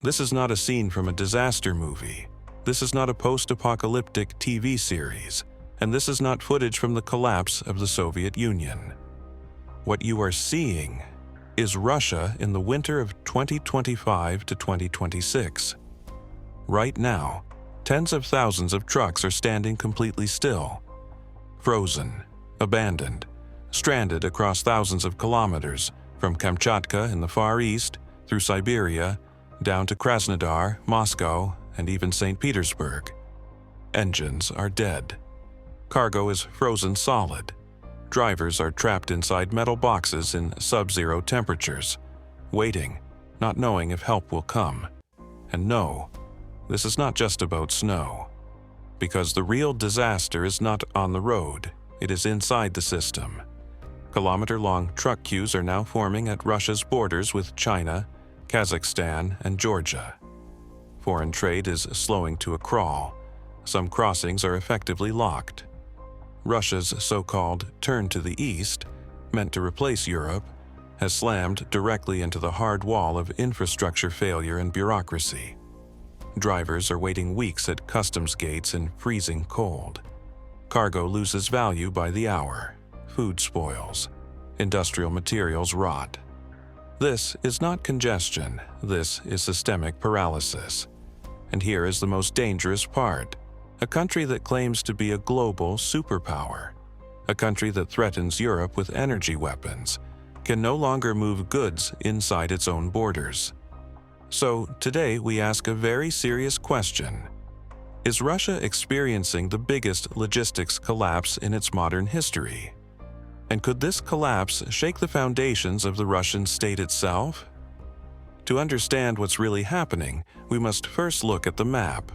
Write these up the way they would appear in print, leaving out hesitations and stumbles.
This is not a scene from a disaster movie. This is not a post-apocalyptic TV series. And this is not footage from the collapse of the Soviet Union. What you are seeing is Russia in the winter of 2025 to 2026. Right now, tens of thousands of trucks are standing completely still, frozen, abandoned, stranded across thousands of kilometers from Kamchatka in the Far East through Siberia down to Krasnodar, Moscow, and even St. Petersburg. Engines are dead. Cargo is frozen solid. Drivers are trapped inside metal boxes in sub-zero temperatures, waiting, not knowing if help will come. And no, this is not just about snow. Because the real disaster is not on the road, it is inside the system. Kilometer-long truck queues are now forming at Russia's borders with China, Kazakhstan, and Georgia. Foreign trade is slowing to a crawl. Some crossings are effectively locked. Russia's so-called turn to the east, meant to replace Europe, has slammed directly into the hard wall of infrastructure failure and bureaucracy. Drivers are waiting weeks at customs gates in freezing cold. Cargo loses value by the hour. Food spoils. Industrial materials rot. This is not congestion. This is systemic paralysis. And here is the most dangerous part. A country that claims to be a global superpower, a country that threatens Europe with energy weapons, can no longer move goods inside its own borders. So today we ask a very serious question. Is Russia experiencing the biggest logistics collapse in its modern history? And could this collapse shake the foundations of the Russian state itself? To understand what's really happening, we must first look at the map.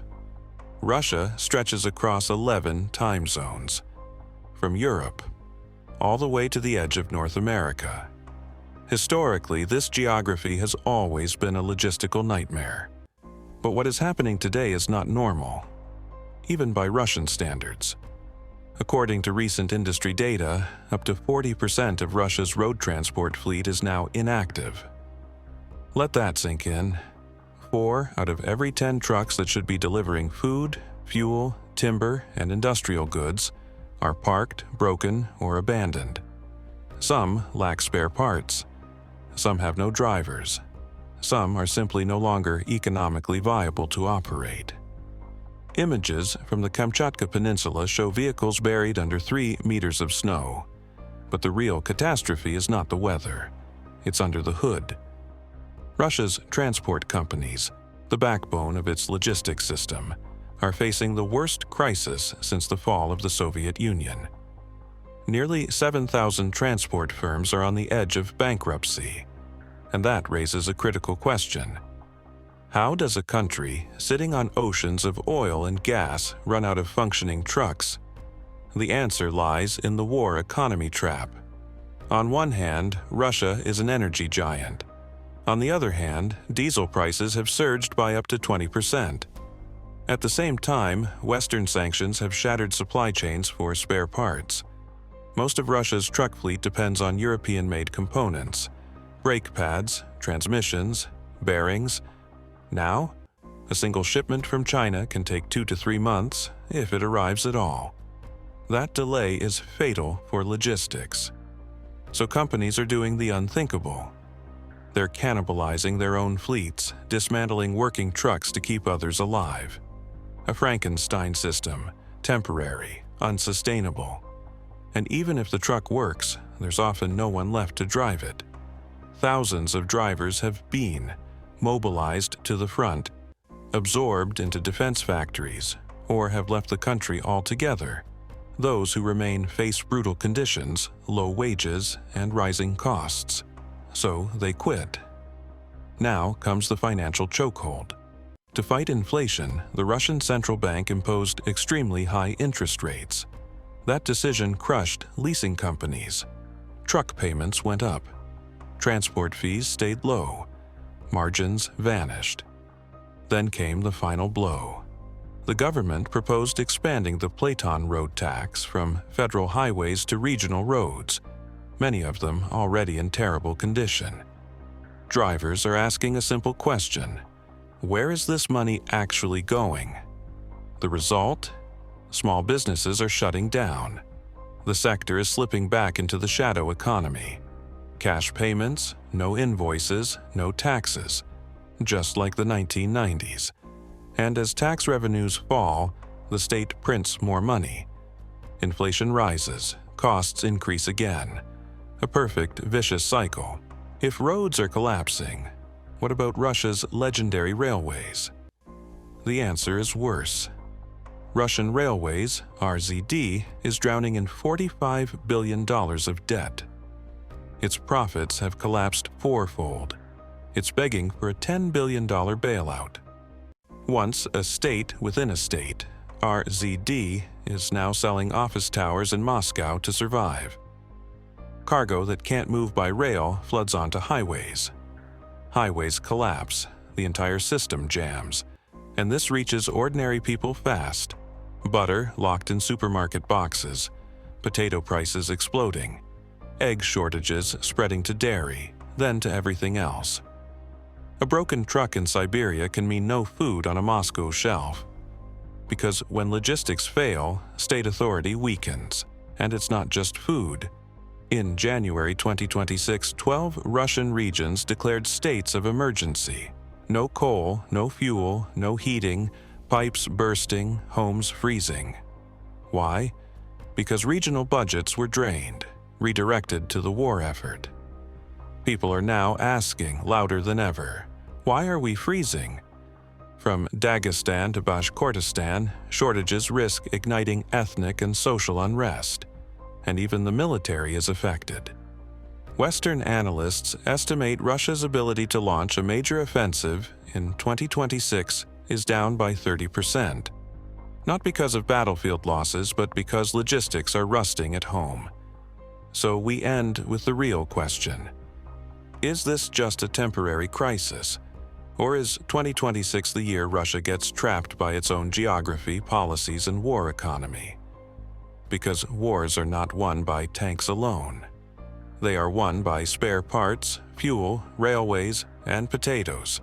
Russia stretches across 11 time zones, from Europe all the way to the edge of North America. Historically, this geography has always been a logistical nightmare. But what is happening today is not normal, even by Russian standards. According to recent industry data, up to 40% of Russia's road transport fleet is now inactive. Let that sink in. 4 out of every 10 trucks that should be delivering food, fuel, timber, and industrial goods are parked, broken, or abandoned. Some lack spare parts. Some have no drivers. Some are simply no longer economically viable to operate. Images from the Kamchatka Peninsula show vehicles buried under 3 meters of snow. But the real catastrophe is not the weather. It's under the hood. Russia's transport companies, the backbone of its logistics system, are facing the worst crisis since the fall of the Soviet Union. Nearly 7,000 transport firms are on the edge of bankruptcy, and that raises a critical question. How does a country sitting on oceans of oil and gas run out of functioning trucks? The answer lies in the war economy trap. On one hand, Russia is an energy giant. On the other hand, diesel prices have surged by up to 20%. At the same time, Western sanctions have shattered supply chains for spare parts. Most of Russia's truck fleet depends on European-made components, brake pads, transmissions, bearings. Now, a single shipment from China can take 2 to 3 months, if it arrives at all. That delay is fatal for logistics. So companies are doing the unthinkable. They're cannibalizing their own fleets, dismantling working trucks to keep others alive. A Frankenstein system, temporary, unsustainable. And even if the truck works, there's often no one left to drive it. Thousands of drivers have been mobilized to the front, absorbed into defense factories, or have left the country altogether. Those who remain face brutal conditions, low wages, and rising costs. So they quit. Now comes the financial chokehold. To fight inflation, the Russian central bank imposed extremely high interest rates. That decision crushed leasing companies. Truck payments went up. Transport fees stayed low. Margins vanished. Then came the final blow. The government proposed expanding the Platon road tax from federal highways to regional roads, many of them already in terrible condition. Drivers are asking a simple question. Where is this money actually going? The result? Small businesses are shutting down. The sector is slipping back into the shadow economy. Cash payments, no invoices, no taxes, just like the 1990s. And as tax revenues fall, the state prints more money. Inflation rises, costs increase again. A perfect, vicious cycle. If roads are collapsing, what about Russia's legendary railways? The answer is worse. Russian Railways, RZD, is drowning in $45 billion of debt. Its profits have collapsed fourfold. It's begging for a $10 billion bailout. Once a state within a state, RZD is now selling office towers in Moscow to survive. Cargo that can't move by rail floods onto highways. Highways collapse, the entire system jams, and this reaches ordinary people fast. Butter locked in supermarket boxes, potato prices exploding, egg shortages spreading to dairy, then to everything else. A broken truck in Siberia can mean no food on a Moscow shelf. Because when logistics fail, state authority weakens, and it's not just food. In January 2026, 12 Russian regions declared states of emergency. No coal, no fuel, no heating, pipes bursting, homes freezing. Why? Because regional budgets were drained, redirected to the war effort. People are now asking louder than ever, why are we freezing? From Dagestan to Bashkortostan, shortages risk igniting ethnic and social unrest, and even the military is affected. Western analysts estimate Russia's ability to launch a major offensive in 2026 is down by 30%. Not because of battlefield losses, but because logistics are rusting at home. So we end with the real question. Is this just a temporary crisis? Or is 2026 the year Russia gets trapped by its own geography, policies, and war economy? Because wars are not won by tanks alone. They are won by spare parts, fuel, railways, and potatoes.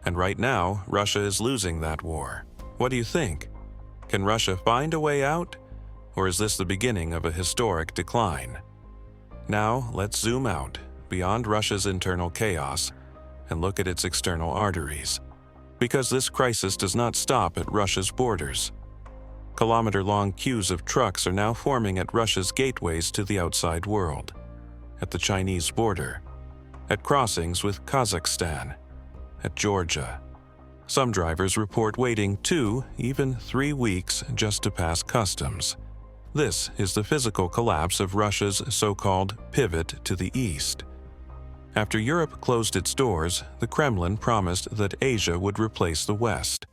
And right now, Russia is losing that war. What do you think? Can Russia find a way out? Or is this the beginning of a historic decline? Now, let's zoom out, beyond Russia's internal chaos, and look at its external arteries. Because this crisis does not stop at Russia's borders. Kilometer-long queues of trucks are now forming at Russia's gateways to the outside world, at the Chinese border, at crossings with Kazakhstan, at Georgia. Some drivers report waiting 2, even 3 weeks just to pass customs. This is the physical collapse of Russia's so-called pivot to the east. After Europe closed its doors, the Kremlin promised that Asia would replace the West.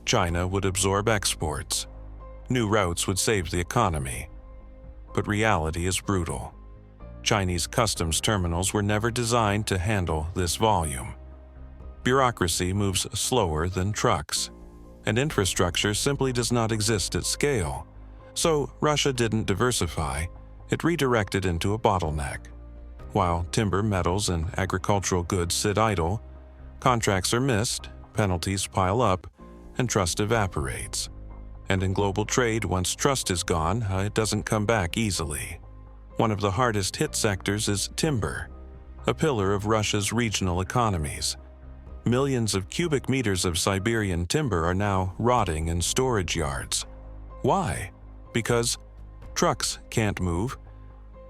China would absorb exports. New routes would save the economy. But reality is brutal. Chinese customs terminals were never designed to handle this volume. Bureaucracy moves slower than trucks, and infrastructure simply does not exist at scale. So Russia didn't diversify, it redirected into a bottleneck. While timber, metals, and agricultural goods sit idle, contracts are missed, penalties pile up, and trust evaporates. And in global trade, once trust is gone, it doesn't come back easily. One of the hardest hit sectors is timber, a pillar of Russia's regional economies. Millions of cubic meters of Siberian timber are now rotting in storage yards. Why? Because trucks can't move,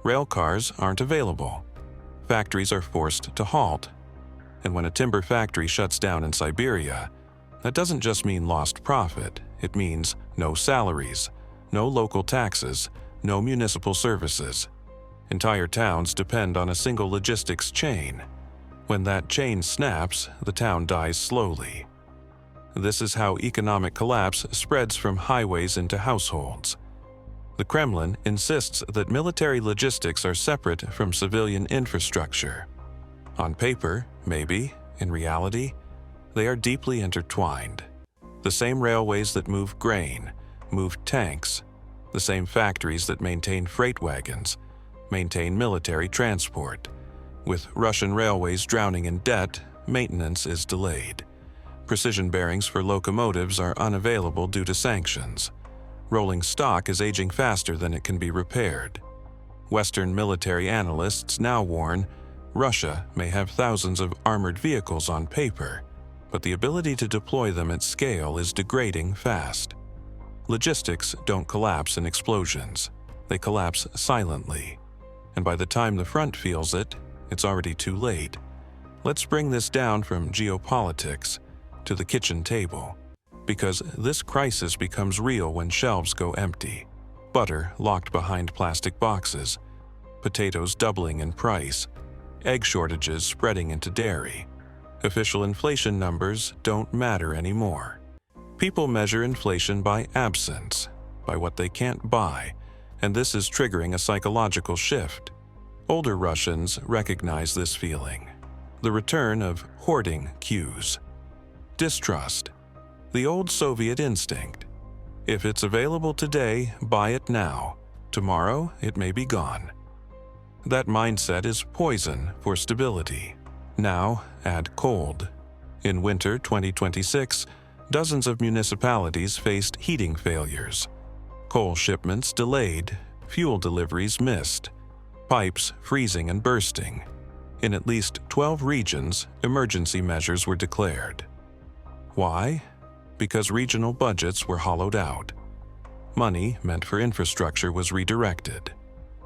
rail cars aren't available, factories are forced to halt. And when a timber factory shuts down in Siberia, that doesn't just mean lost profit, it means no salaries, no local taxes, no municipal services. Entire towns depend on a single logistics chain. When that chain snaps, the town dies slowly. This is how economic collapse spreads from highways into households. The Kremlin insists that military logistics are separate from civilian infrastructure. On paper, maybe. In reality, they are deeply intertwined. The same railways that move grain, move tanks. The same factories that maintain freight wagons, maintain military transport. With Russian railways drowning in debt, maintenance is delayed. Precision bearings for locomotives are unavailable due to sanctions. Rolling stock is aging faster than it can be repaired. Western military analysts now warn Russia may have thousands of armored vehicles on paper, but the ability to deploy them at scale is degrading fast. Logistics don't collapse in explosions. They collapse silently. And by the time the front feels it, it's already too late. Let's bring this down from geopolitics to the kitchen table, because this crisis becomes real when shelves go empty. Butter locked behind plastic boxes, potatoes doubling in price, egg shortages spreading into dairy. Official inflation numbers don't matter anymore. People measure inflation by absence, by what they can't buy, and this is triggering a psychological shift. Older Russians recognize this feeling. The return of hoarding cues. Distrust. The old Soviet instinct. If it's available today, buy it now. Tomorrow, it may be gone. That mindset is poison for stability. Now, add cold. In winter 2026, dozens of municipalities faced heating failures. Coal shipments delayed, fuel deliveries missed, pipes freezing and bursting. In at least 12 regions, emergency measures were declared. Why? Because regional budgets were hollowed out. Money meant for infrastructure was redirected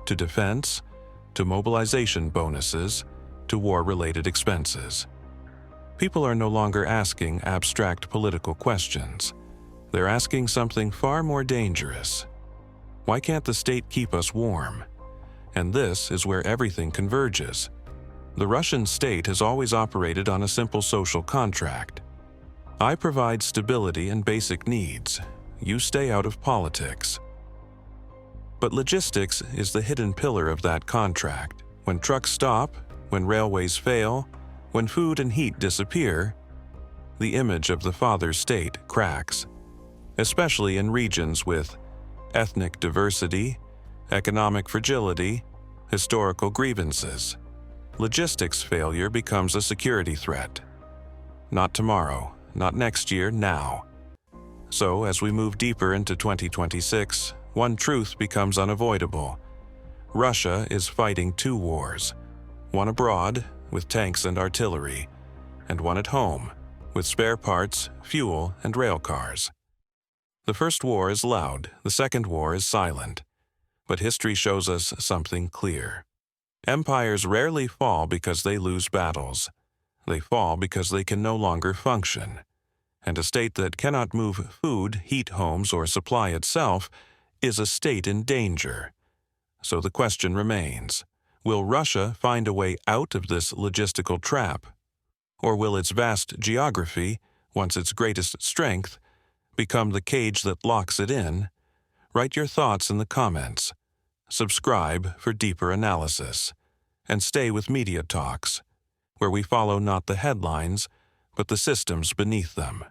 to defense, to mobilization bonuses, to war-related expenses. People are no longer asking abstract political questions. They're asking something far more dangerous. Why can't the state keep us warm? And this is where everything converges. The Russian state has always operated on a simple social contract. I provide stability and basic needs. You stay out of politics. But logistics is the hidden pillar of that contract. When trucks stop, when railways fail, when food and heat disappear, the image of the father state cracks, especially in regions with ethnic diversity, economic fragility, historical grievances. Logistics failure becomes a security threat. Not tomorrow, not next year, now. So, as we move deeper into 2026, one truth becomes unavoidable. Russia is fighting two wars, one abroad, with tanks and artillery, and one at home, with spare parts, fuel, and rail cars. The first war is loud, the second war is silent. But history shows us something clear. Empires rarely fall because they lose battles. They fall because they can no longer function. And a state that cannot move food, heat homes, or supply itself is a state in danger. So the question remains, will Russia find a way out of this logistical trap? Or will its vast geography, once its greatest strength, become the cage that locks it in? Write your thoughts in the comments. Subscribe for deeper analysis. And stay with Media Talks, where we follow not the headlines, but the systems beneath them.